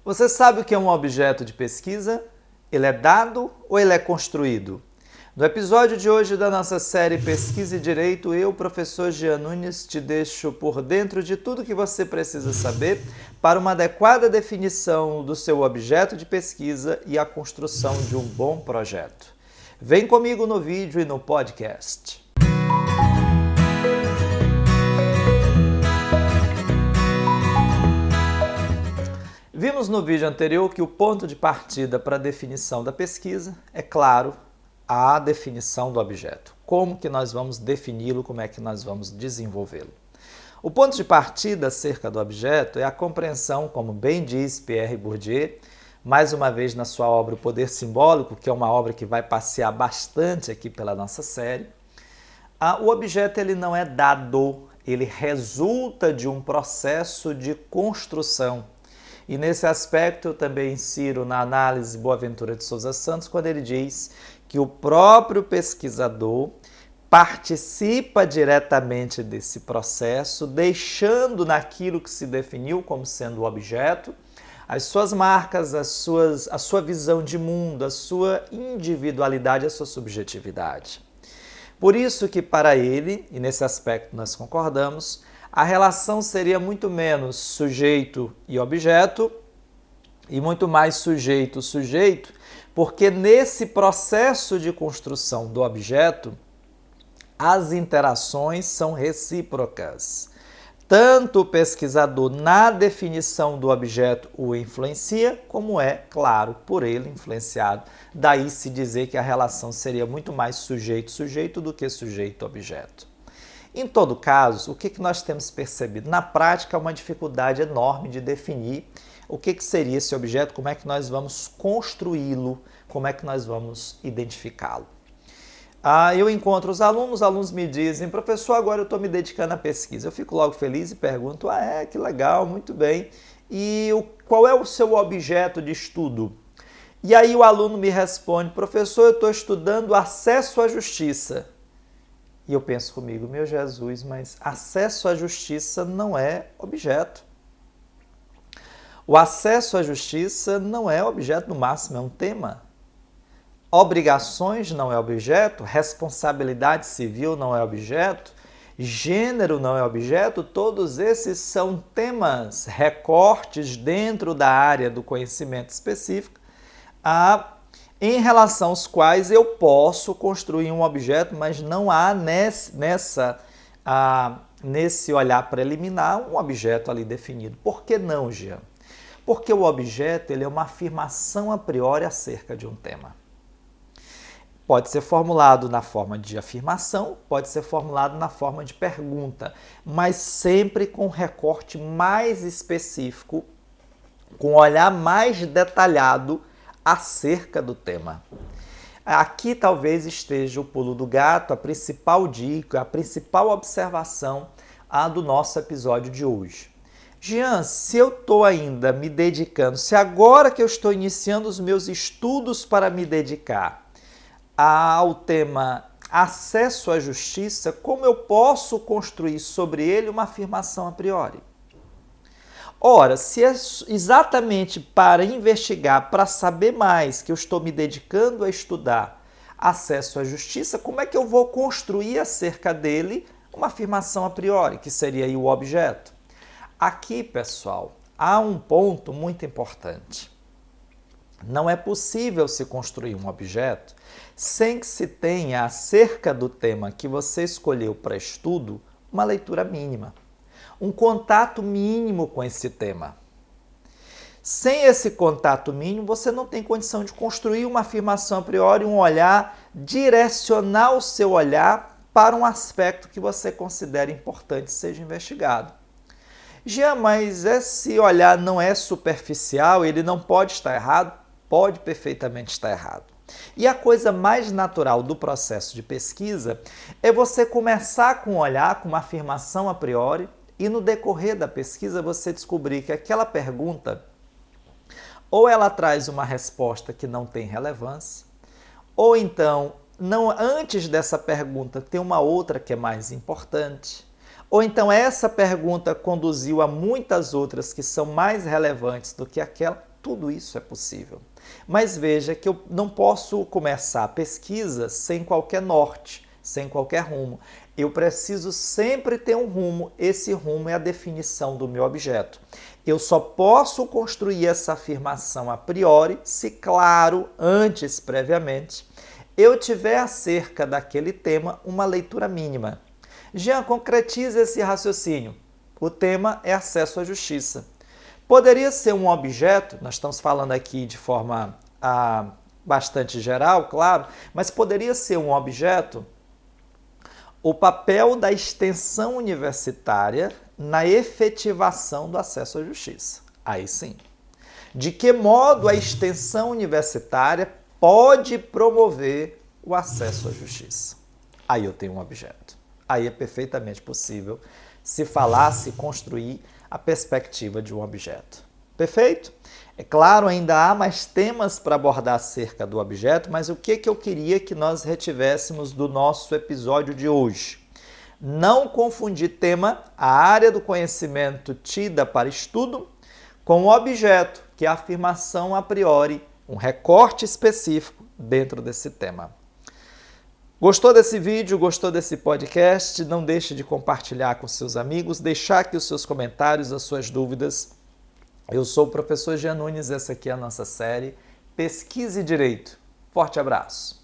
Você sabe o que é um objeto de pesquisa? Ele é dado ou ele é construído? No episódio de hoje da nossa série Pesquisa e Direito, eu, professor Jean Nunes, te deixo por dentro de tudo que você precisa saber para uma adequada definição do seu objeto de pesquisa e a construção de um bom projeto. Vem comigo no vídeo e no podcast. Vimos no vídeo anterior que o ponto de partida para a definição da pesquisa é, claro, a definição do objeto. Como que nós vamos defini-lo, como é que nós vamos desenvolvê-lo. O ponto de partida acerca do objeto é a compreensão, como bem diz Pierre Bourdieu, mais uma vez na sua obra O Poder Simbólico, que é uma obra que vai passear bastante aqui pela nossa série. O objeto ele não é dado, ele resulta de um processo de construção. E nesse aspecto eu também insiro na análise Boaventura de Souza Santos, quando ele diz que o próprio pesquisador participa diretamente desse processo, deixando naquilo que se definiu como sendo o objeto, as suas marcas, a sua visão de mundo, a sua individualidade, a sua subjetividade. Por isso que para ele, e nesse aspecto nós concordamos, a relação seria muito menos sujeito e objeto e muito mais sujeito-sujeito, porque nesse processo de construção do objeto, as interações são recíprocas. Tanto o pesquisador na definição do objeto o influencia, como é, claro, por ele influenciado. Daí se dizer que a relação seria muito mais sujeito-sujeito do que sujeito-objeto. Em todo caso, o que nós temos percebido? Na prática, é uma dificuldade enorme de definir o que seria esse objeto, como é que nós vamos construí-lo, como é que nós vamos identificá-lo. Eu encontro os alunos me dizem, professor, agora eu estou me dedicando à pesquisa. Eu fico logo feliz e pergunto, que legal, muito bem. E qual é o seu objeto de estudo? E aí o aluno me responde, professor, eu estou estudando acesso à justiça. E eu penso comigo, meu Jesus, mas acesso à justiça não é objeto. O acesso à justiça não é objeto, no máximo é um tema. Obrigações não é objeto, responsabilidade civil não é objeto, gênero não é objeto, todos esses são temas, recortes dentro da área do conhecimento específico, em relação aos quais eu posso construir um objeto, mas não há nesse olhar preliminar um objeto ali definido. Por que não, Jean? Porque o objeto ele é uma afirmação a priori acerca de um tema. Pode ser formulado na forma de afirmação, pode ser formulado na forma de pergunta, mas sempre com recorte mais específico, com um olhar mais detalhado acerca do tema. Aqui talvez esteja o pulo do gato, a principal dica, a principal observação do nosso episódio de hoje. Jean, se eu estou ainda me dedicando, se agora que eu estou iniciando os meus estudos para me dedicar ao tema acesso à justiça, como eu posso construir sobre ele uma afirmação a priori? Ora, se é exatamente para investigar, para saber mais, que eu estou me dedicando a estudar acesso à justiça, como é que eu vou construir acerca dele uma afirmação a priori, que seria aí o objeto? Aqui, pessoal, há um ponto muito importante. Não é possível se construir um objeto sem que se tenha acerca do tema que você escolheu para estudo uma leitura mínima. Um contato mínimo com esse tema. Sem esse contato mínimo, você não tem condição de construir uma afirmação a priori, um olhar, direcionar o seu olhar para um aspecto que você considera importante seja investigado. Jean, mas esse olhar não é superficial, ele não pode estar errado? Pode perfeitamente estar errado. E a coisa mais natural do processo de pesquisa é você começar com um olhar, com uma afirmação a priori, e no decorrer da pesquisa você descobrir que aquela pergunta ou ela traz uma resposta que não tem relevância, ou então antes dessa pergunta tem uma outra que é mais importante, Ou então essa pergunta conduziu a muitas outras que são mais relevantes do que aquela, Tudo isso é possível. Mas veja que eu não posso começar a pesquisa sem qualquer norte, sem qualquer rumo. Eu preciso sempre ter um rumo. Esse rumo é a definição do meu objeto. Eu só posso construir essa afirmação a priori se, claro, antes, previamente, eu tiver acerca daquele tema uma leitura mínima. Jean, concretiza esse raciocínio. O tema é acesso à justiça. Poderia ser um objeto, nós estamos falando aqui de forma bastante geral, claro, mas poderia ser um objeto o papel da extensão universitária na efetivação do acesso à justiça. Aí sim. De que modo a extensão universitária pode promover o acesso à justiça? Aí eu tenho um objeto. Aí é perfeitamente possível se falar, se construir a perspectiva de um objeto. Perfeito? É claro, ainda há mais temas para abordar acerca do objeto, mas o que eu queria que nós retivéssemos do nosso episódio de hoje? Não confundir tema, a área do conhecimento tida para estudo, com o objeto, que é a afirmação a priori, um recorte específico dentro desse tema. Gostou desse vídeo? Gostou desse podcast? Não deixe de compartilhar com seus amigos, deixar aqui os seus comentários, as suas dúvidas. Eu sou o professor Jean Nunes, essa aqui é a nossa série Pesquise Direito. Forte abraço!